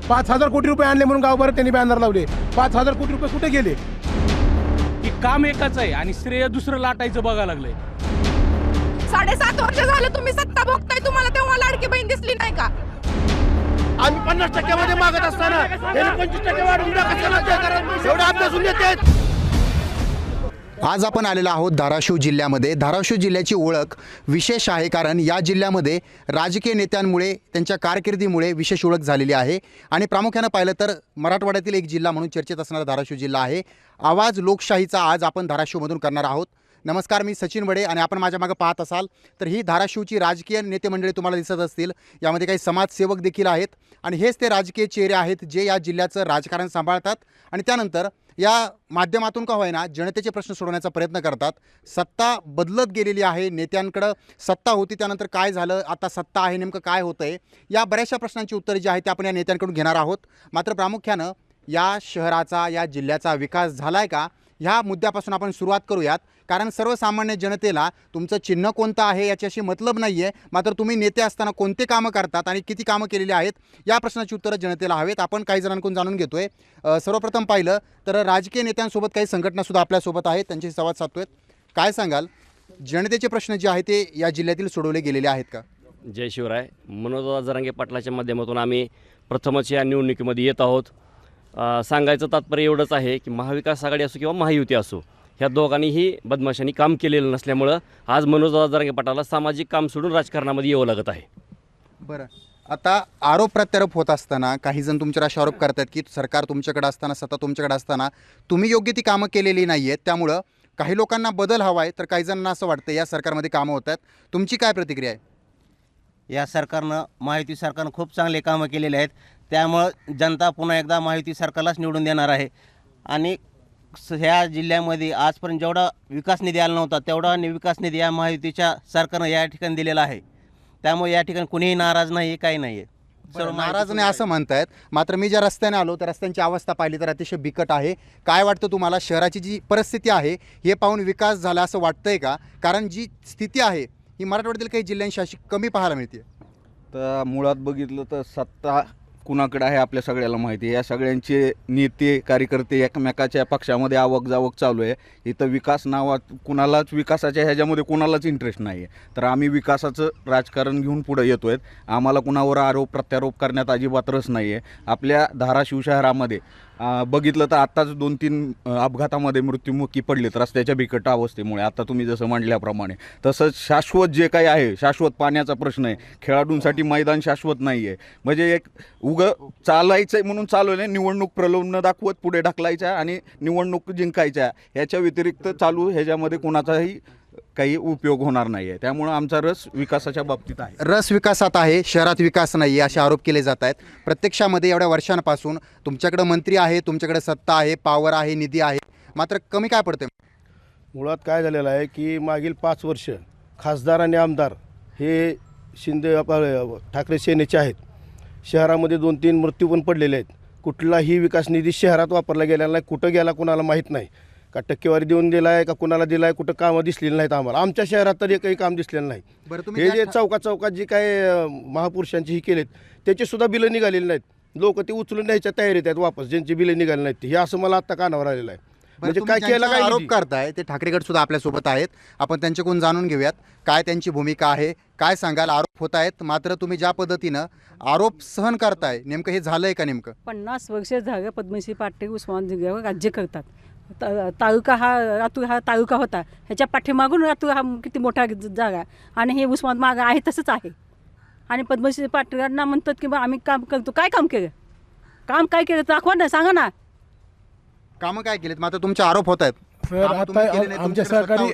5,000 कोटी रुपये आणले म्हणून गावभरात त्यांनी बॅनर लावले. 5,000 कोटी रुपये कुठे गेले? की काम एकच आहे आणि श्रेय दुसरं लाटायचं बघायला लागलंय. 7.5 वर्ष झालं तुम्ही सत्ता भोगताय, तुम्हाला तेव्हा लाडकी बहीण दिसली नाही का? आम्ही 50% मध्ये मागत असताना 25% वाढवून एवढे अभ्यासून देत. आज आपण आलेलो आहोत धाराशिव जिल्ह्यामध्ये. धाराशिव जिल्ह्याची ओळख विशेष आहे कारण या जिल्ह्यामध्ये राजकीय नेत्यांमुळे त्यांच्या कारकिर्दीमुळे विशेष ओळख झालेली आहे. आणि प्रामुख्यानं पाहिलं तर मराठवाड्यातील एक जिल्हा म्हणून चर्चेत असणारा धाराशिव जिल्हा आहे. आवाज लोकशाहीचा आज आपण धाराशिवमधून करणार आहोत. नमस्कार, मी सचिन बडे आणि आपण माझ्या मागे पाहत असाल तर ही धाराशिवची राजकीय नेते मंडळी तुम्हाला दिसत असतील. यामध्ये काही समाजसेवक देखील आहेत आणि हेच ते राजकीय चेहरे आहेत जे या जिल्ह्याचं राजकारण सांभाळतात आणि त्यानंतर या माध्यमातून का होईना जनतेचे प्रश्न सोडवण्याचा प्रयत्न करतात. सत्ता बदलत गेलेली आहे, नेत्यांकडं सत्ता होती त्यानंतर काय झालं, आता सत्ता आहे, नेमकं काय होतं आहे, या बऱ्याचशा प्रश्नांची उत्तरे जी आहेत ते आपण या नेत्यांकडून घेणार आहोत. मात्र प्रामुख्यानं या शहराचा या जिल्ह्याचा विकास झाला आहे का ह्या मुद्द्यापासून आपण सुरुवात करूयात. कारण सर्वसामान्य जनतेला तुमचं चिन्ह कोणतं आहे याच्याशी मतलब नाही आहे, मात्र तुम्ही नेते असताना कोणते कामं करतात आणि किती कामं केलेली आहेत या प्रश्नाची उत्तरं जनतेला हवेत. आपण काही जणांकडून जाणून घेतो आहे. सर्वप्रथम पाहिलं तर राजकीय नेत्यांसोबत काही संघटनासुद्धा आपल्यासोबत आहेत, त्यांच्याशी संवाद साधतो आहेत. काय सांगाल, जनतेचे प्रश्न जे आहेत ते या जिल्ह्यातील सोडवले गेलेले आहेत का? जय शिवराय. मनोज जरांगे पाटलाच्या माध्यमातून आम्ही प्रथमच या निवडणुकीमध्ये येत आहोत. सांगायचं तात्पर्य एवढंच आहे की महाविकास आघाडी असो किंवा महायुती असो, ह्या दोघांनीही बदमाशांनी काम केलेलं नसल्यामुळं आज मनोज जरांगे पाटलाला सामाजिक काम सोडून राजकारणामध्ये यावं लागत आहे. बरं, आता आरोप प्रत्यारोप होत असताना काही जण तुमच्यावर असे आरोप करतात की सरकार तुमच्याकडे असताना, सत्ता तुमच्याकडे असताना तुम्ही योग्य ती कामं केलेली नाही आहेत, त्यामुळं काही लोकांना बदल हवा आहे तर काही जणांना असं वाटतं या सरकारमध्ये कामं होत आहेत. तुमची काय प्रतिक्रिया आहे? या सरकारनं, महायुती सरकारनं खूप चांगले कामं केलेले आहेत, त्यामुळं जनता पुन्हा एकदा महायुती सरकारलाच निवडून देणार आहे. आणि ह्या जिल्ह्यामध्ये आजपर्यंत जेवढा विकास निधी आला नव्हता तेवढा विकास निधी या महायुतीच्या सरकारनं या ठिकाणी दिलेला आहे. त्यामुळे या ठिकाणी कुणीही नाराज नाही आहे, काही नाही आहे. सर्व नाराज नाही असं म्हणतायत, मात्र मी ज्या रस्त्याने आलो त्या रस्त्यांची अवस्था पाहिली तर अतिशय बिकट आहे. काय वाटतं तुम्हाला, शहराची जी परिस्थिती आहे हे पाहून विकास झाला असं वाटतंय का? कारण जी स्थिती आहे ही मराठवाड्यातील काही जिल्ह्यांशी अशी कमी पाहायला मिळते. तर मुळात बघितलं तर सत्ता कुणाकडे आहे आपल्या सगळ्याला माहिती आहे. या सगळ्यांचे नेते कार्यकर्ते एकमेकाच्या पक्षामध्ये आवक जावक चालू आहे. इथं विकास नावात कुणालाच, विकासाच्या ह्याच्यामध्ये कुणालाच इंटरेस्ट नाही आहे. तर आम्ही विकासाचं राजकारण घेऊन पुढे येतो आहेत. आम्हाला कुणावर आरोप प्रत्यारोप करण्यात अजिबात रस नाही आहे. आपल्या धाराशिव शहरामध्ये बघितलं तर आत्ताच 2-3 अपघातामध्ये मृत्युमुखी पडलेत रस्त्याच्या बिकट अवस्थेमुळे. आता तुम्ही जसं म्हटल्याप्रमाणे तसंच शाश्वत जे काही आहे, शाश्वत पाण्याचा प्रश्न आहे. खेळाडूंसाठी मैदान शाश्वत नाही आहे. म्हणजे एक चालायचं म्हणून चालवलं आहे, निवडणूक प्रलोभन दाखवत पुढे ढकलायच्या आणि निवडणूक जिंकायच्या, ह्याच्या व्यतिरिक्त चालू ह्याच्यामध्ये कोणाचाही काही उपयोग होणार नाही आहे. त्यामुळं आमचा रस विकासाच्या बाबतीत आहे. रस विकासात आहे, शहरात विकास नाही आहे असे आरोप केले जात आहेत. प्रत्यक्षामध्ये एवढ्या वर्षांपासून तुमच्याकडे मंत्री आहे, तुमच्याकडे सत्ता आहे, पॉवर आहे, निधी आहे, मात्र कमी काय पडते? मुळात काय झालेलं आहे की मागील 5 वर्ष खासदार आणि आमदार हे शिंदे ठाकरे सेनेचे आहेत. शहरामध्ये 2-3 मृत्यू पण पडलेले आहेत. कुठलाही विकास निधी शहरात वापरला गेलेला नाही. कुठं गेला कुणाला माहीत नाही. का टक्केवारी देऊन दिला आहे का कुणाला दिला आहे, कुठं कामं दिसलेली नाहीत आम्हाला. आमच्या शहरात तर एकही काम दिसलेलं नाही. हे जे चौकात जी काय महापुरुषांची ही केलेत त्याचीसुद्धा बिलं निघालेली नाहीत. लोक ते उचलून न्यायच्या तयारीत आहेत वापस, ज्यांची बिलं निघाली नाहीत हे असं मला आत्ता कानावर आलेलं आहे. म्हणजे काय केलं, काय आरोप करताय ते ठाकरे गट सुद्धा आपल्यासोबत आहेत. आपण त्यांच्याकडून जाणून घेऊयात काय त्यांची भूमिका आहे. काय सांगाल, आरोप होत आहेत मात्र तुम्ही ज्या पद्धतीनं आरोप सहन करताय नेमकं हे झालंय का? नेमकं 50 वर्ष झालं पद्मश्री पाटील उस्मान जिल्ह्यावर राज्य करतात. तालुका रातूर हा तालुका होता, ह्याच्या पाठीमागून रातूर हा किती मोठा जागा आणि हे उस्मान मागं आहे तसंच आहे. आणि पद्मश्री पाटलांना म्हणतात की बा आम्ही काम करतो. काय काम केलं? काम काय केलं दाखवा ना, सांगा ना. कामं काय केलेत मात्र तुमचे आरोप होत आहेत? सर आता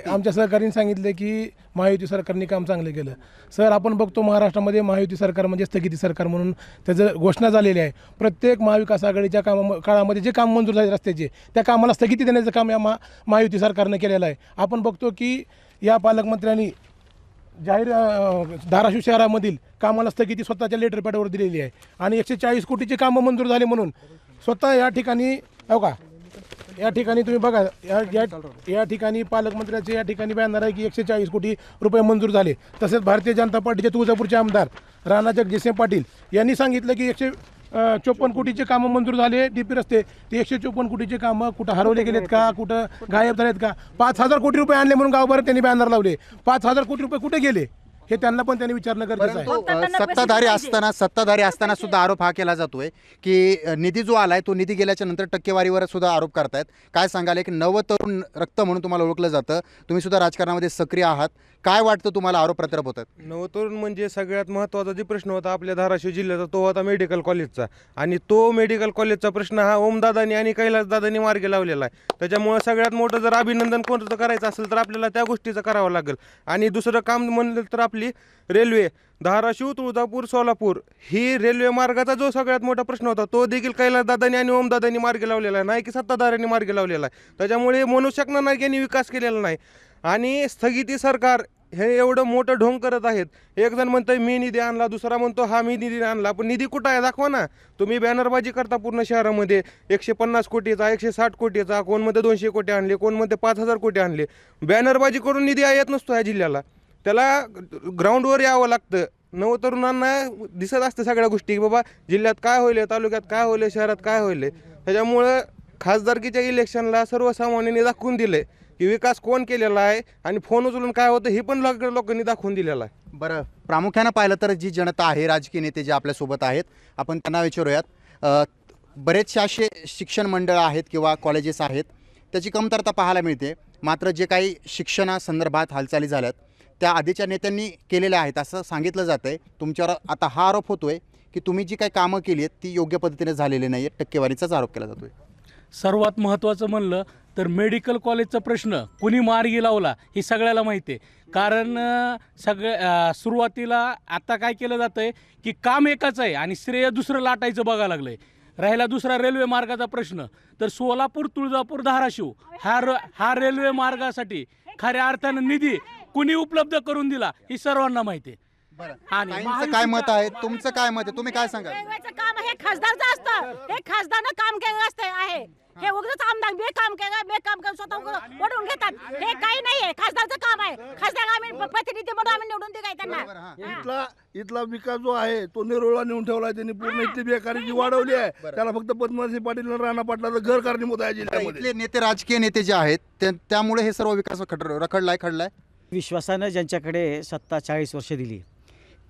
आमच्या सरकारने सांगितलं की महायुती सरकारने काम चांगलं केलं. सर आपण बघतो महाराष्ट्रामध्ये महायुती सरकार म्हणजे स्थगिती सरकार म्हणून त्याचं घोषणा झालेली आहे. प्रत्येक महाविकास आघाडीच्या काळामध्ये जे काम मंजूर झाले रस्त्याचे त्या कामाला स्थगिती देण्याचं काम या महायुती सरकारनं केलेलं आहे. आपण बघतो की या पालकमंत्र्यांनी जाहीर धाराशिव शहरामधील कामाला स्थगिती स्वतःच्या लेटर पॅडवर दिलेली आहे. आणि 140 कोटीची कामं मंजूर झाली म्हणून स्वतः या ठिकाणी हो का या ठिकाणी तुम्ही बघा या ठिकाणी पालकमंत्र्याचे या ठिकाणी बॅनर आहे की 140 कोटी रुपये मंजूर झाले. तसेच भारतीय जनता पार्टीचे तुळजापूरचे आमदार राणा जगजितसिंह पाटील यांनी सांगितलं की 154 कोटीचे कामं मंजूर झाले, डीपी रस्ते ते 154 कोटीचे कामं कुठं हरवले गेलेत का, कुठं गायब झालेत का? 5,000 कोटी रुपये आणले म्हणून गावभर त्यांनी बॅनर लावले. 5,000 कोटी रुपये कुठे गेले हे त्यांना पण त्यांनी विचारणं गरजेचं आहे. परंतु सत्ताधारी असताना सुद्धा आरोप हा केला जातोय की निधी जो आलाय तो निधी गेल्याच्या नंतर टक्केवारीवर सुद्धा आरोप करतायत. काय सांगाल, एक नवतरुण रक्त म्हणून तुम्हाला ओळखलं जातं, तुम्ही सुद्धा राजकारणामध्ये सक्रिय आहात, काय वाटतं तुम्हाला आरोप प्रत्यारोप होतात? नवतरुण म्हणजे सगळ्यात महत्त्वाचा जे प्रश्न होता आपल्या धाराशिव जिल्ह्याचा तो होता मेडिकल कॉलेजचा. आणि तो मेडिकल कॉलेजचा प्रश्न हा ओमदादांनी आणि कैलासदादांनी मार्गी लावलेला आहे. त्याच्यामुळे सगळ्यात मोठं जर अभिनंदन कोणतं करायचं असेल तर आपल्याला त्या गोष्टीचं करावं लागेल. आणि दुसरं काम म्हणलं तर आपली रेल्वे धाराशिव तुळजापूर सोलापूर ही रेल्वे मार्गाचा जो सगळ्यात मोठा प्रश्न होता तो देखील कैलासदादांनी आणि ओमदादांनी मार्गी लावलेला आहे, नाही की सत्ताधाऱ्यांनी मार्गी लावलेला आहे. त्याच्यामुळे म्हणू शकणार नाही की यांनी विकास केलेला नाही. आणि स्थगिती सरकार हे एवढं मोठं ढोंग करत आहेत. एक जण म्हणतोय मी निधी आणला, दुसरा म्हणतो हा मी निधी आणला, पण निधी कुठं आहे दाखवा ना. तुम्ही बॅनरबाजी करता पूर्ण शहरामध्ये 150 कोटीचा 160 कोटीचा, कोण मध्ये 200 कोटी आणले, कोण मध्ये 5,000 कोटी आणले. बॅनरबाजी करून निधी येत नसतो ह्या जिल्ह्याला, त्याला ग्राउंडवर यावं लागतं. नवतरुणांना दिसत असते सगळ्या गोष्टी की बाबा जिल्ह्यात काय होईल, तालुक्यात काय होईल, शहरात काय होईल. त्याच्यामुळं खासदारकीच्या इलेक्शनला सर्वसामान्यांनी दाखवून दिले की विकास कोण केलेला आहे आणि फोन उचलून काय होतं हे पण लोकांनी दाखवून दिलेलं आहे. बरं, प्रामुख्यानं पाहिलं तर जी जनता आहे, राजकीय नेते जे आपल्यासोबत आहेत, आपण त्यांना विचारूयात. बरेचसे असे शिक्षण मंडळ आहेत किंवा कॉलेजेस आहेत त्याची कमतरता पाहायला मिळते. मात्र जे काही शिक्षणासंदर्भात हालचाली झाल्यात त्या आधीच्या नेत्यांनी केलेल्या आहेत असं सांगितलं जातं आहे. तुमच्यावर आता हा आरोप होतो आहे की तुम्ही जी काही कामं केली आहेत ती योग्य पद्धतीने झालेली नाही आहेत, टक्केवारीचाच आरोप केला जातो आहे. सर्वात महत्त्वाचं म्हणलं तर मेडिकल कॉलेजचा प्रश्न कुणी मार्गी लावला हे सगळ्याला माहिती आहे. कारण सुरुवातीला आता काय केलं जातं आहे की काम एकाच आहे आणि श्रेय दुसरं लाटायचं बघायला लागलं आहे. राहिला दुसरा रेल्वे मार्गाचा प्रश्न, तर सोलापूर तुळजापूर धाराशिव हा रेल्वे मार्गासाठी खऱ्या अर्थानं निधी कुणी उपलब्ध करून दिला ही सर्वांना माहिती आहे. ताईंचं काय मत आहे, तुमचं काय मत आहे, तुम्ही काय सांगाल? काम हे खासदारचं असतं, हे खासदारनं काम केलं असतं आहे. हे उगाच आमदार बेकाम केलं स्वतः ओढून घेतात. हे काही नाहीये, खासदारचं काम आहे. खासदार आम्ही प्रतिनिधी म्हणून आम्ही निवडून दिलाय त्यांना. इथला विकास जो आहे तो निरोळा नेऊन ठेवलाय त्यांनी. पूर्ण इथली बेकारी जी वाढवली आहे त्याला फक्त पद्मसिंह पाटील आणि राणा पाटलाचं घर कारणीभूत आहे जिल्ह्यामध्ये. इथले नेते, राजकीय नेते जे आहेत त्यामुळे हे सर्व विकास खडलाय. विश्वासानं ज्यांच्याकडे सत्ता 40 वर्ष दिली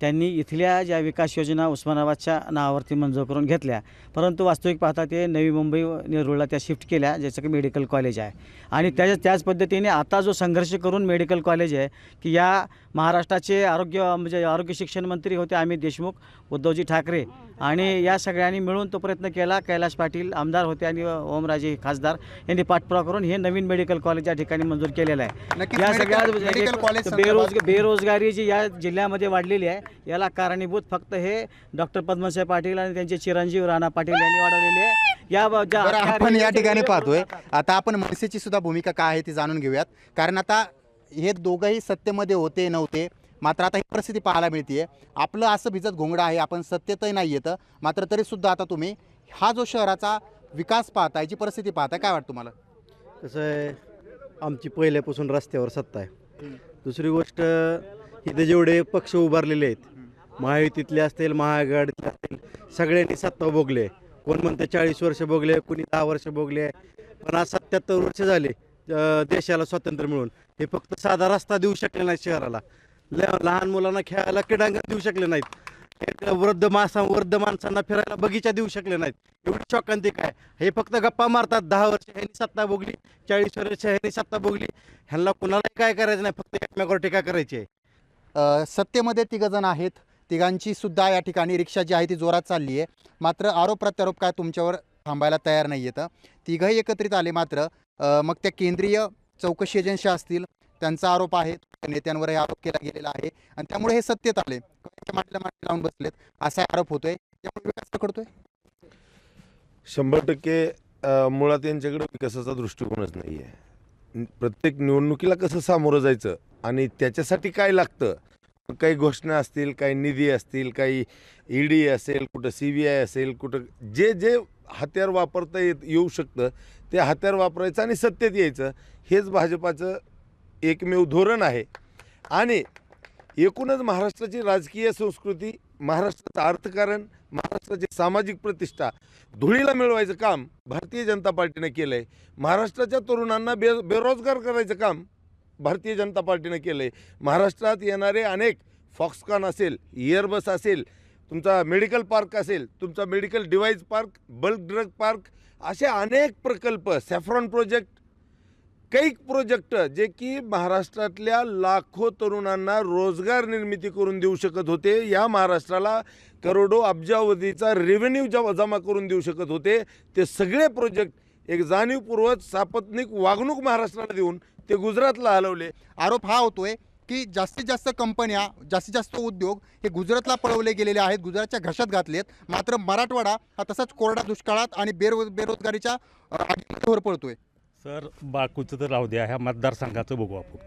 त्यांनी इथल्या ज्या विकास योजना उस्मानाबादच्या नावावरती मंजूर करून घेतल्या, परंतु वास्तविक पाहता ते नवी मुंबई नेरूळला त्या शिफ्ट केल्या, ज्याचं की मेडिकल कॉलेज आहे. आणि त्याच पद्धतीने आता जो संघर्ष करून मेडिकल कॉलेज आहे की या महाराष्ट्राचे आरोग्य शिक्षण मंत्री होते अमित देशमुख, उद्धवजी ठाकरे आणि या सगळ्यांनी मिळून तो प्रयत्न केला. कैलास पाटील आमदार होते आणि ओमराजे खासदार यांनी पाठपुरावा करून हे नवीन मेडिकल कॉलेज या ठिकाणी मंजूर केलेलं आहे. या सगळ्या बेरोजगारी जी या जिल्ह्यामध्ये वाढलेली आहे याला कारणीभूत फक्त हे डॉक्टर पद्मसिंह पाटील आणि त्यांचे चिरंजीव राणा पाटील यांनी वाढवलेले आहे. आपण या ठिकाणी पाहतोय. आता आपण मनसेची सुद्धा भूमिका काय आहे ती जाणून घेऊयात. कारण आता हे दोघंही सत्तेमध्ये होते नव्हते, मात्र आता ही परिस्थिती पाहायला मिळते. आपलं असं भिजत घोंगडं आहे, आपण सत्तेतही नाही येतं, मात्र तरीसुद्धा आता तुम्ही हा जो शहराचा विकास पाहताय, जी परिस्थिती पाहताय, काय वाटतं तुम्हाला? कसं आहे, आमची पहिल्यापासून रस्त्यावर सत्ता आहे. दुसरी गोष्ट, इथे जेवढे पक्ष उभारलेले आहेत, महायुतीतले असतील, महाआघाडीतले असतील, सगळ्यांनी सत्ता भोगले. कोण म्हणते 40 वर्ष भोगले, कोणी 10 वर्ष भोगले, पण आज 77 वर्ष झाले देशाला स्वातंत्र्य मिळून. हे फक्त साधा रस्ता देऊ शकले नाहीत शहराला, लहान मुलांना खेळायला क्रीडांगण देऊ शकले नाहीत, वृद्ध माणसांना फिरायला बगीचा देऊ शकले नाहीत. एवढी शोकांतिक आहे. हे फक्त गप्पा मारतात. 10 वर्ष ह्यांनी सत्ता भोगली, 40 वर्ष ह्यांनी सत्ता भोगली, ह्यांना कुणालाही काय करायचं नाही, फक्त एकमेकावर टीका करायची आहे. सत्तेमध्ये तिघजण आहेत, तिघांची सुद्धा या ठिकाणी रिक्षा जी आहे ती जोरात चालली आहे. मात्र आरोप प्रत्यारोप काय तुमच्यावर थांबायला तयार नाही आहेत. तिघंही एकत्रित आले, मात्र मग त्या केंद्रीय चौकशी एजन्सी असतील त्यांचा आरोप आहे, नेत्यांवरही आरोप केला गेलेला आहे आणि त्यामुळे हे सत्तेत आले, माटल्या लावून बसलेत असा आरोप होतोय. त्यामुळे विकास कडतोय 100% मुळात यांच्याकडे विकासाचा दृष्टिकोनच नाही आहे. प्रत्येक निवडणुकीला कसं सामोरं जायचं आणि त्याच्यासाठी काय लागतं, काही घोषणा असतील, काही निधी असतील, काही ED असेल, कुठं CBI असेल, कुठं जे हत्यार वापरता येऊ शकतं ते हत्यार वापरायचं आणि सत्तेत यायचं, हेच भाजपाचं एकमेव धोरण आहे. आणि एकूणच महाराष्ट्राची राजकीय संस्कृती, महाराष्ट्राचं अर्थकारण, महाराष्ट्राची सामाजिक प्रतिष्ठा धुळीला मिळवायचं काम भारतीय जनता पार्टीनं केलं आहे. महाराष्ट्राच्या तरुणांना बेरोजगार करायचं काम भारतीय जनता पार्टीनं केलं आहे. महाराष्ट्रात येणारे अनेक फॉक्सकॉन असेल, इयरबस असेल, तुमचा मेडिकल पार्क असेल, तुमचा medical device park, bulk drug park, असे अनेक प्रकल्प, सॅफ्रॉन प्रोजेक्ट, कैक प्रोजेक्ट जे की महाराष्ट्रातल्या लाखो तरुणांना रोजगार निर्मिती करून देऊ शकत होते, या महाराष्ट्राला करोडो अब्जावधीचा रेव्हेन्यू जमा करून देऊ शकत होते, ते सगळे प्रोजेक्ट एक जाणीवपूर्वक सापत्निक वागणूक महाराष्ट्राला देऊन ते गुजरातला हलवले. आरोप हा होतोय की जास्तीत जास्त कंपन्या, जास्तीत जास्त उद्योग हे गुजरातला पळवले गेलेले आहेत, गुजरातच्या घशात घातलेत. मात्र मराठवाडा हा तसाच कोरडा दुष्काळात आणि बेरोजगारीच्या आगीमध्ये होरपळतोय. सर बाकीचं तर राहू द्या, ह्या मतदारसंघाचं बघू आपण.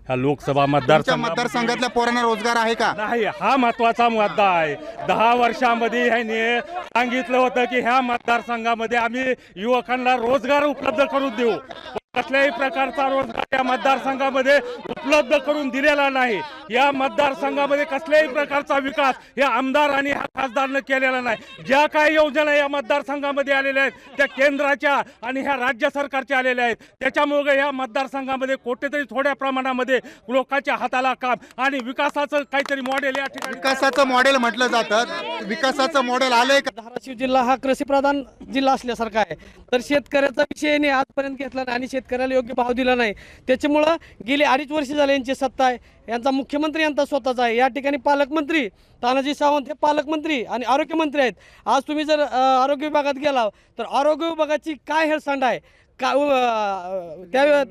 ह्या लोकसभा मतदारसंघातल्या पोरांना रोजगार आहे का नाही, हा महत्वाचा मुद्दा आहे. 10 वर्षामध्ये ह्याने सांगितलं होतं की ह्या मतदारसंघामध्ये आम्ही युवकांना रोजगार उपलब्ध करून देऊ. कसल्याही प्रकारचा रोजगार या मतदारसंघामध्ये उपलब्ध करून दिलेला नाही. या मतदारसंघामध्ये कसल्याही प्रकारचा विकास या आमदार आणि ह्या खासदारनं केलेला नाही. ज्या काही योजना या मतदारसंघामध्ये आलेल्या आहेत त्या केंद्राच्या आणि ह्या राज्य सरकारच्या आलेल्या आहेत. त्याच्यामुळे या मतदारसंघामध्ये कुठेतरी थोड्या प्रमाणामध्ये लोकांच्या हाताला काम आणि विकासाचं काहीतरी मॉडेल या ठिकाणी. विकासाचं मॉडेल म्हटलं जातं, विकासाचं मॉडेल आलंय का? धाराशिव जिल्हा हा कृषीप्रधान जिल्हा असल्यासारखा आहे, तर शेतकऱ्याचा विषय आजपर्यंत घेतला नाही आणि शेतकऱ्याला योग्य भाव दिला नाही. त्याच्यामुळं गेली 2.5 वर्ष झाले यांची सत्ता आहे. यांचा मुख्यमंत्री यांचा स्वतःचा आहे. या ठिकाणी पालकमंत्री तानाजी सावंत हे पालकमंत्री आणि आरोग्यमंत्री आहेत. आज तुम्ही जर आरोग्य विभागात गेला तर आरोग्य विभागाची काय हेळसांड आहे का,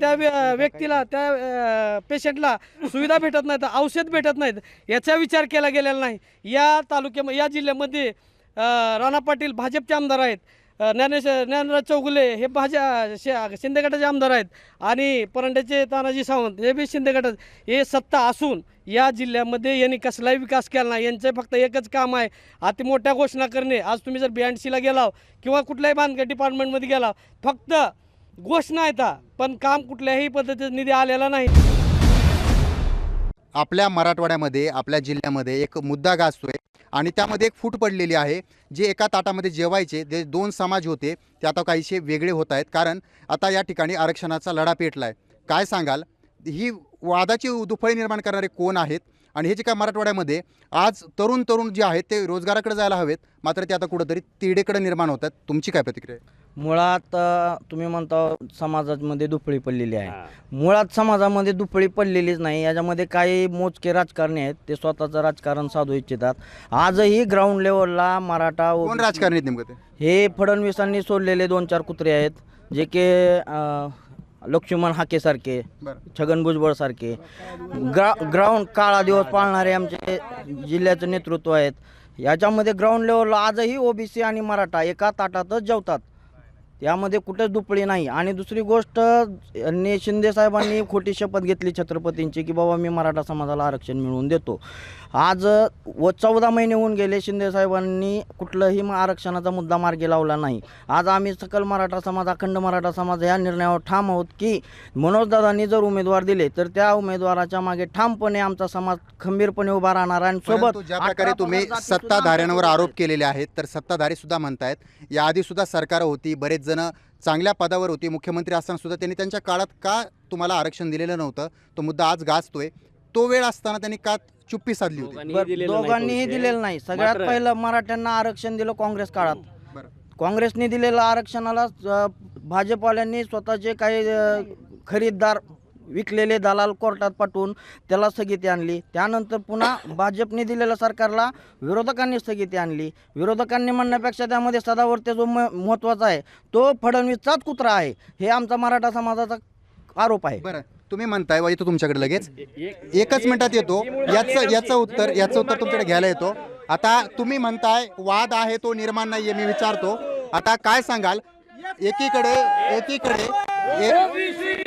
त्या व्यक्तीला, त्या पेशंटला सुविधा भेटत नाहीत, औषध भेटत नाहीत, याचा विचार केला गेलेला नाही. या जिल्ह्यामध्ये राणा पाटील भाजपचे आमदार आहेत, ज्ञानराज चौगुले हे शिंदे गटाचे आमदार आहेत आणि परंड्याचे तानाजी सावंत हे बी शिंदे गटात. हे सत्ता असून या जिल्ह्यामध्ये यांनी कसलाही विकास केला नाही. यांचं फक्त एकच काम आहे, अति मोठ्या घोषणा करणे. आज तुम्ही जर BNCला गेला किंवा कुठल्याही बांधकाम डिपार्टमेंटमध्ये गेला, फक्त घोषणा येतात पण काम कुठल्याही पद्धतीचा निधी आलेला नाही. आपल्या मराठवाड्यामध्ये, आपल्या जिल्ह्यामध्ये एक मुद्दा गाजतोय आणि त्यामध्ये एक फूट पडलेली आहे. जे एका ताटामध्ये जेवायचे जे 2 समाज होते ते आता काहीसे वेगळे होत आहेत, कारण आता या ठिकाणी आरक्षणाचा लढा पेटला आहे. काय सांगाल, ही वादाची दुफळी निर्माण करणारे कोण आहेत आणि हे जे काय मराठवाड्यामध्ये आज तरुण जे आहेत ते रोजगाराकडे जायला हवेत, मात्र ते आता कुठंतरी तिडेकडे निर्माण होतात. तुमची काय प्रतिक्रिया आहे? मुळात तुम्ही म्हणता समाजामध्ये दुफळी पडलेली आहे. मुळात समाजामध्ये दुफळी पडलेलीच नाही. याच्यामध्ये काही मोजके राजकारणी आहेत, ते स्वतःचं राजकारण साधू इच्छितात. आजही ग्राउंड लेवलला मराठा कोण राजकारणी आहेत नेमकं? हे फडणवीसांनी सोडलेले 2-4 कुत्रे आहेत, जे की लक्ष्मण हाकेसारखे, छगन भुजबळसारखे ग्राउंड काळा दिवस पाळणारे आमचे जिल्ह्याचं नेतृत्व आहेत. याच्यामध्ये ग्राउंड लेवलला आजही OBC आणि मराठा एका ताटातच जेवतात. यामध्ये कुठेच दुपळी नाही. आणि दुसरी गोष्ट, शिंदे साहेबांनी खोटी शपथ घेतली छत्रपतींची की बाबा मी मराठा समाजाला आरक्षण मिळवून देतो. आज 14 महिने होऊन गेले, शिंदे साहेबांनी कुठलंही आरक्षणाचा मुद्दा मार्गी लावला नाही. आज आम्ही सकल मराठा समाज, अखंड मराठा समाज या निर्णयावर ठाम आहोत की मनोजदादांनी जर उमेदवार दिले तर त्या उमेदवाराच्या मागे ठामपणे आमचा समाज खंबीरपणे उभा राहणार. आणि सोबत ज्या प्रकारे तुम्ही सत्ताधाऱ्यांवर आरोप केलेले आहेत, तर सत्ताधारी सुद्धा म्हणतायत याआधी सुद्धा सरकार होती, बरेच जण चांगल्या पदावर होती, मुख्यमंत्री असताना सुद्धा त्यांनी त्यांच्या काळात का तुम्हाला आरक्षण दिलेलं नव्हतं, तो मुद्दा आज गाजतोय. तो वेळ असताना त्यांनी का चुप्पी साधली होती? दोघांनीही दिलेलं नाही. सगळ्यात पहिलं मराठ्यांना आरक्षण दिलं काँग्रेस काळात. काँग्रेसने दिलेलं आरक्षणाला भाजपवाल्यांनी स्वतःचे काही खरीददार विकलेले दलाल कोर्टात पाठवून त्याला स्थगिती आणली. त्यानंतर पुन्हा भाजपने दिलेल्या सरकारला विरोधकांनी स्थगिती आणली. विरोधकांनी म्हणण्यापेक्षा त्यामध्ये सदावर्ते जो महत्त्वाचा आहे तो फडणवीसचाच कुत्रा आहे, हे आमचा मराठा समाजाचा आरोप आहे. बरं, तुम्ही म्हणताय येतो तुमच्याकडे लगेच, एकच मिनिटात येतो. याचं उत्तर तुमच्याकडे घ्यायला येतो. आता तुम्ही म्हणताय वाद आहे तो निर्माण नाहीये, मी विचारतो आता काय सांगाल? एकीकडे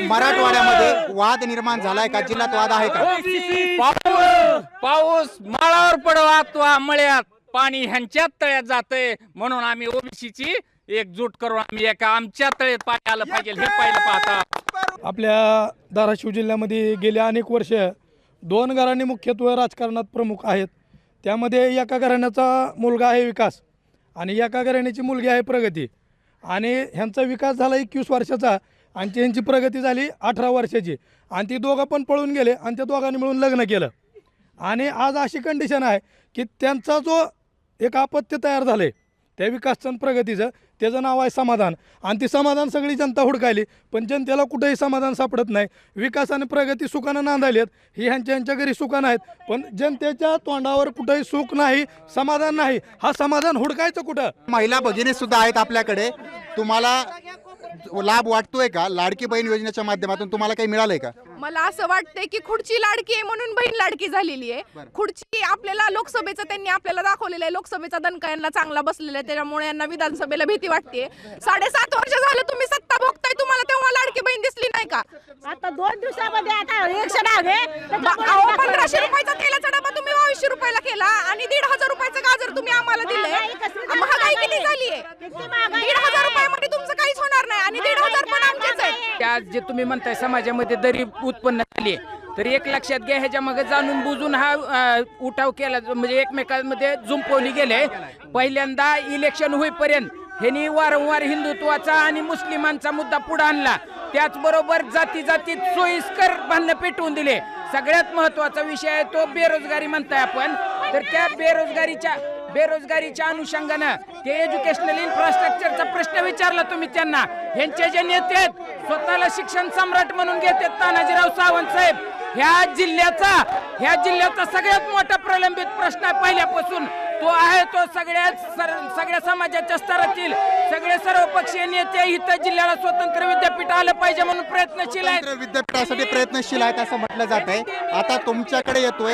मराठवाड्यामध्ये वाद निर्माण झालाय का? जिल्ह्यात वाद आहे का? पाऊस माळावर पडवा अथवा मळ्यात पाणी ह्यांच्यात तळ्यात जातंय, म्हणून आम्ही OBCची एकजूट करून आम्ही एका आमच्या तळ्यात पाणी आलं पाहिजे हे पहिलं पाहता. आपल्या धाराशिव जिल्ह्यामध्ये गेल्या अनेक वर्ष 2 घराणे मुख्यत्वे राजकारणात प्रमुख आहेत. त्यामध्ये एका घराण्याचा मुलगा आहे विकास आणि एका घराण्याची मुलगी आहे प्रगती आणि ह्यांचा विकास झाला 21 वर्षाचा आणि त्यांची प्रगती झाली 18 वर्षाची आणि ती दोघं पण पळून गेले आणि त्या दोघांनी मिळून लग्न केलं आणि आज अशी कंडिशन आहे की त्यांचा जो एक अपत्य तयार झालं आहे त्या विकासचं प्रगतीचं त्याचं नाव आहे समाधान आणि ती समाधान सगळी जनता हुडकायली पण जनतेला कुठेही समाधान सापडत नाही. विकास आणि प्रगती सुखानं नांदायली आहेत ही ह्यांच्या घरी सुखानं आहेत पण जनतेच्या तोंडावर कुठेही सुख नाही समाधान नाही. हा समाधान हुडकायचं कुठं? महिला भगिनी सुद्धा आहेत आपल्याकडे. तुम्हाला लाभ वाटतोय का लाडकी बहीण योजनेच्या माध्यमातून तुम्हाला काही मिळालंय का? मला असं वाटतंय की खुर्ची लाडकी आहे म्हणून बहीण लाडकी झालेली आहे. खुर्ची आपल्याला लोकसभेचं त्यांनी आपल्याला दाखवलेलं आहे. लोकसभेचा दणका यांना चांगला बसलेला आहे त्याच्यामुळे यांना विधानसभेला भीती वाटते. 7.5 वर्ष झालं तुम्ही सत्ता भोगताय तुम्हाला तेव्हा लाडकी बहीण दिसली नाही का? आता 2 दिवसामध्ये आता इलेक्शन आहे 1500 रुपयाचा तेलाचा डबा तुम्ही 2200 रुपयाला केला आणि 1,500 रुपयाचं गाजर तुम्ही आम्हाला दिलंय. महागाई किती झाली आहे? 1,500 रुपयामध्ये तुमचं काहीच होणार नाही आणि 1,500 पण आमचेच आहे. आज जे तुम्ही म्हणताय समाजामध्ये दरी उत्पन्न झाली तर एक लक्षात घ्या ह्याच्या मागे जाणून बुजून हा उठाव केला म्हणजे एकमेकांमध्ये जुंपवली गेले. पहिल्यांदा इलेक्शन होईपर्यंत ह्यांनी वारंवार हिंदुत्वाचा आणि मुस्लिमांचा मुद्दा पुढे आणला. त्याचबरोबर जाती जातीत सोयीस्कर भांडणं पेटवून दिले. सगळ्यात महत्त्वाचा विषय आहे तो बेरोजगारी म्हणताय आपण तर त्या बेरोजगारीच्या अनुषंगानं ते एज्युकेशनल इन्फ्रास्ट्रक्चरचा प्रश्न विचारला तुम्ही त्यांना. ह्यांचे जे नेते आहेत स्वतःला शिक्षण सम्राट म्हणून घेतात तानाजीराव सावंत साहेब. ह्या जिल्ह्याचा सगळ्यात मोठा प्रलंबित प्रश्न आहे पहिल्यापासून तो आहे तो सगळ्या समाजाच्या स्तरातील सगळे सर्वपक्षीय नेते इथं जिल्ह्याला स्वतंत्र विद्यापीठ आलं पाहिजे म्हणून प्रयत्नशील आहेत. विद्यापीठासाठी प्रयत्नशील आहेत असं म्हटलं जात आहे. आता तुमच्याकडे येतोय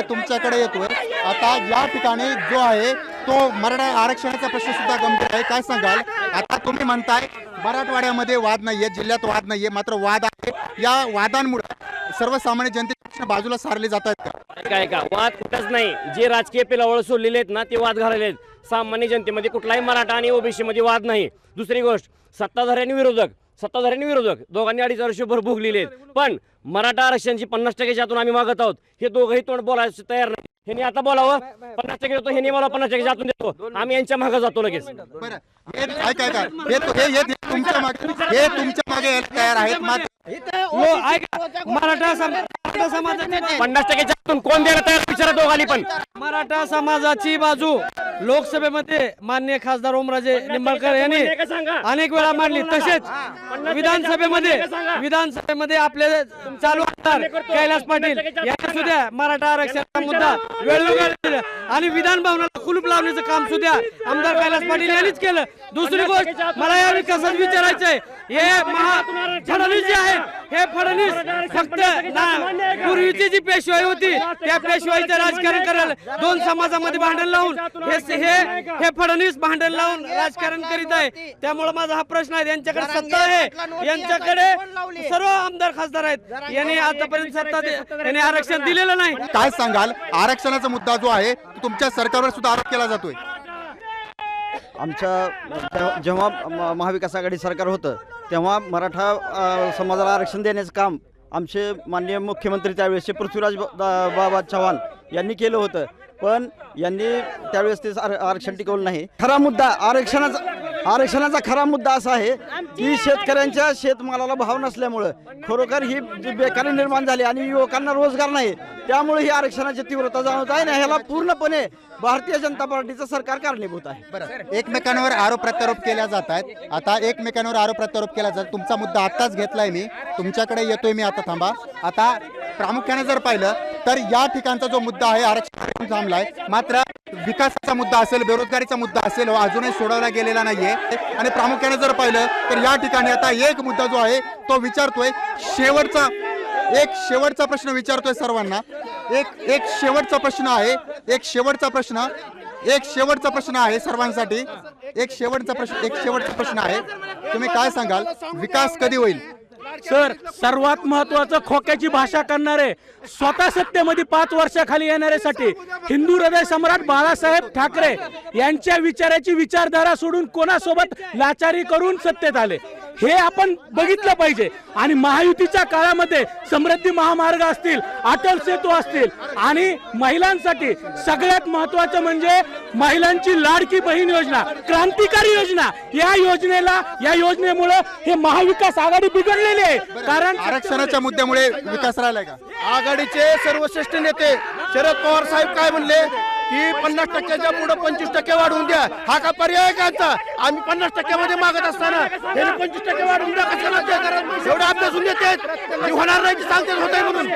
आता या ठिकाणी जो आहे तो मराठा आरक्षणाचा प्रश्न सुद्धा गंभीर आहे. काय सांगाल? आता तुम्ही म्हणताय मराठवाड्यामध्ये वाद नाहीये जिल्ह्यात वाद नाहीये मात्र वाद आहे. या वादांमुळे सर्वसामान्य जनतेच्या बाजूला सारले जात आहेत काय का वाद कुठंच नाही. जे राजकीय पेलावळ सोडलेले आहेत ना ते वाद घाललेले आहेत. सामान्य जनतेमध्ये कुठलाही मराठा आणि ओबीसी मध्ये वाद नाही. दुसरी गोष्ट सत्ताधारी आणि विरोधक दोघांनी 2.5 वर्ष भर भोगलेले आहेत. पण मराठा आरक्षणाची 50% आतून आम्ही मागत आहोत. हे दोघंही तोंड बोलायचं तयार नाही. ह्यांनी आता बोलावं 50% देतो ह्यांनी मला 50% आतून देतो आम्ही यांच्या मागे जातो लगेच. तुमच्या मागे तयार आहेत मराठा समाजाची 50% कोण द्यायला तयार विचारा दोघांनी पण. मराठा समाजाची बाजू लोकसभेमध्ये माननीय खासदार ओमराजे निंबाळकर यांनी अनेक वेळा मांडली. तसेच विधानसभेमध्ये आपले चालू आमदार कैलास पाटील यांनी सुद्धा मराठा आरक्षणाचा मुद्दा वेळोवेळी आणि विधान भवनाला कुलूप लावण्याचं काम सुद्धा आमदार कैलास पाटील यांनीच केलं. दुसरी गोष्ट मला या विकासात विचारायचं आहे हे फडणवीस जे आहेत हे फडणवीस फक्त पूर्वीची जी पेशवाई होती त्या पेशवाईचं राजकारण करायला 2 समाजामध्ये भांडण लावून हे फडणवीस भांडण लावून राजकारण करीत आहे. त्यामुळे माझा हा प्रश्न आहे यांच्याकडे सत्ता आहे यांच्याकडे सर्व आमदार खासदार आहेत यांनी आतापर्यंत यांनी आरक्षण दिलेलं नाही. काय सांगाल? आरक्षणाचा मुद्दा जो आहे तो तुमच्या सरकारवर सुद्धा आरोप केला जातोय. जेव्हा महाविकास आघाडी सरकार होतं तेव्हा मराठा समाजाला आरक्षण देण्याचं काम आमचे माननीय मुख्यमंत्री त्यावेळेसचे पृथ्वीराज बाबा चव्हाण यांनी केलं होतं. पण यांनी त्यावेळेस ते आरक्षण टिकवलं नाही. खरा मुद्दा आरक्षणाचा खरा मुद्दा असा आहे की शेतकऱ्यांच्या शेतमालाला भाव नसल्यामुळं खरोखर ही बेकारी निर्माण झाली आणि युवकांना रोजगार नाही. त्यामुळे ही आरक्षणाची तीव्रता जाणवत आहे ना ह्याला पूर्णपणे भारतीय जनता पार्टीचं सरकार कारणीभूत आहे. एकमेकांवर आरोप प्रत्यारोप केल्या जात आहेत. आता एकमेकांवर आरोप प्रत्यारोप केला जात. तुमचा मुद्दा आत्ताच घेतलाय मी तुमच्याकडे येतोय मी आता थांबा. आता प्रामुख्याने जर पाहिलं तर या ठिकाणचा जो मुद्दा आहे आरक्षण थांबलाय मात्र विकासाचा मुद्दा असेल बेरोजगारीचा मुद्दा असेल अजूनही सोडवला गेलेला नाहीये. आणि प्रामुख्याने जर पाहिलं तर या ठिकाणी आता एक मुद्दा जो आहे तो विचारतोय शेवटचा प्रश्न विचारतोय सर्वांना. एक शेवटचा प्रश्न आहे सर्वांसाठी. एक शेवटचा प्रश्न आहे. तुम्ही काय सांगाल? विकास कधी होईल? सर सर्वात महत्वाचं खोक्याची भाषा करणारे स्वतः सत्तेमध्ये 5 वर्षाखाली येणाऱ्यासाठी हिंदू हृदय सम्राट बाळासाहेब ठाकरे यांच्या विचाराची विचारधारा सोडून कोणासोबत लाचारी करून सत्तेत आले. हे आपण बघितलं पाहिजे. आणि महायुतीच्या काळामध्ये समृद्धी महामार्ग असतील, अटल सेतू असतील, आणि महिलांसाठी सगळ्यात महत्वाचं म्हणजे महिलांची लाडकी बहीण योजना, क्रांतिकारी योजना. या योजनेमुळे हे महाविकास आघाडी बिघडलेली आहे. कारण आरक्षणाच्या मुद्द्यामुळे विकास राहिलाय का? आघाडीचे सर्वश्रेष्ठ नेते शरद पवार साहेब काय म्हणले की 50%च्या पुढे 25% वाढवून द्या. हा का पर्याय का आमचा? आम्ही 50% मागत असताना त्यांनी 25% वाढवून द्या. कशाला ते करत? एवढे अभ्यासून देते होणार नाही सांगते होते म्हणून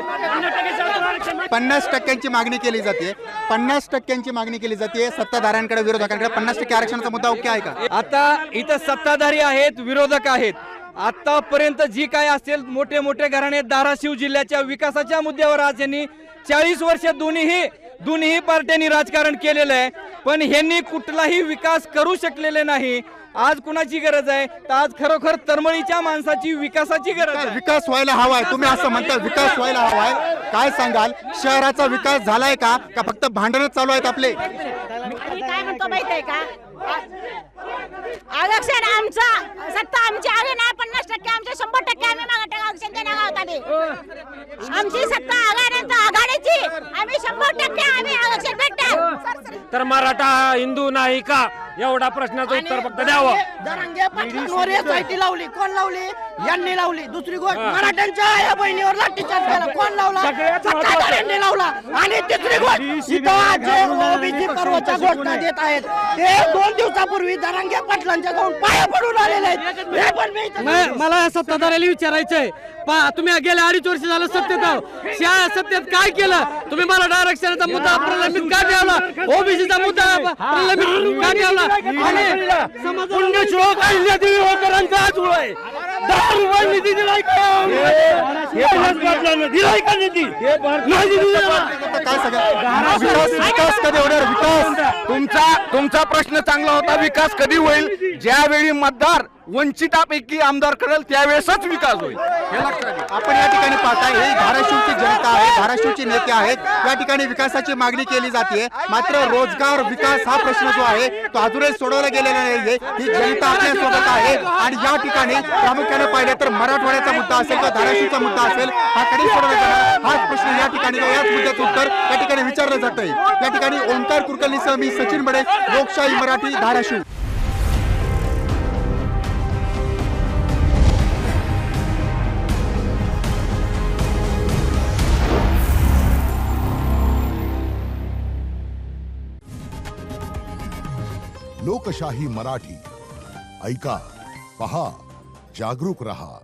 50% मागणी केली जाते. 50% मागणी केली जाते. सत्ताधाऱ्यांकडे विरोधकांकडे 50% आरक्षणाचा मुद्दा ओके आहे का? आता इथं सत्ताधारी आहेत, विरोधक आहेत. आतापर्यंत जी काय असेल मोठे मोठे घराणे धाराशिव जिल्ह्याच्या विकासाच्या मुद्द्यावर आज यांनी 40 वर्ष दोन्ही पार्ट्यांनी राजकारण केलेलं आहे, पण ह्यांनी कुठलाही विकास करू शकलेले नाही. आज कुणाची गरज आहे? तर आज खरोखर तरमळीच्या माणसाची विकासाची गरज आहे. विकास व्हायला हवाय. तुम्ही असं म्हणता विकास व्हायला हवाय, काय सांगाल? शहराचा विकास झालाय का फक्त भांडणच चालू आहेत आपले? काय म्हणतो माहिती आहे का? आरक्षण आमचा, सत्ता आमची आहे ना 50%, आमच्या 100% आम्ही मागत आरक्षण देणार आहोत. आमची सत्ता आघाडीची, आम्ही 100% आम्ही आरक्षण भेटणार. तर मराठा हिंदू नाही का एवढा प्रश्नाचं उत्तर फक्त द्यावं. दरंगे पाटलांवर SIT लावली. कोण लावली? यांनी लावली. दुसरी गोष्ट मराठ्यांच्या आया बहिणीवर लाठीचार्ज केला. कोण लावला? सत्ताधाऱ्यांनी लावला. आणि तिसरी गोष्ट इथं जे ओबीसी पर्वच्या घोषणा देत आहेत ते 2 दिवसापूर्वी दरंगे पाटलांच्या जाऊन पाया पडून आलेले आहेत. हे पण मला सत्ताधाऱ्याला विचारायचंय, तुम्ही गेल्या 2.5 वर्ष झालं सत्तेत आहो, सत्तेत काय केलं तुम्ही? मराठा आरक्षणाचा मुद्दा प्रलंबित का ठेवला? ओबीसीचा मुद्दा प्रलंबित का ठेवला? आणि पुण्यश्लोक अहिल्यादेवी होळकरांचा आज आहे. 10 रुपये निधी दिलाय का? दिलाय का निधी? नाही दिला. विकास कधी होणार? विकास तुमचा प्रश्न चांगला होता. विकास कधी होईल? ज्यावेळी मतदार वंचितापैकी आमदार करेल त्यावेळेसच विकास होईल. आपण या ठिकाणी पाहताय ही धाराशिवची जनता आहे, धाराशिवची नेते आहेत. या ठिकाणी विकासाची मागणी केली जाते, मात्र रोजगार विकास हा प्रश्न जो आहे तो अजूनही सोडवला गेलेला नाहीये. ही जनता आपल्या सोबत आहे. आणि या ठिकाणी प्रामुख्याने पाहिलं तर मराठवाड्याचा मुद्दा असेल किंवा धाराशिवचा मुद्दा असेल, हा कधी सोडवला जाणार हाच प्रश्न या ठिकाणी याच मुद्द्याचं उत्तर या ठिकाणी विचारलं जात आहे. या ठिकाणी ओंकार कुलकर्णीसह मी सचिन बडे, लोकशाही मराठी, धाराशिव. लोकशाही मराठी ऐका, पहा, जागरूक रहा.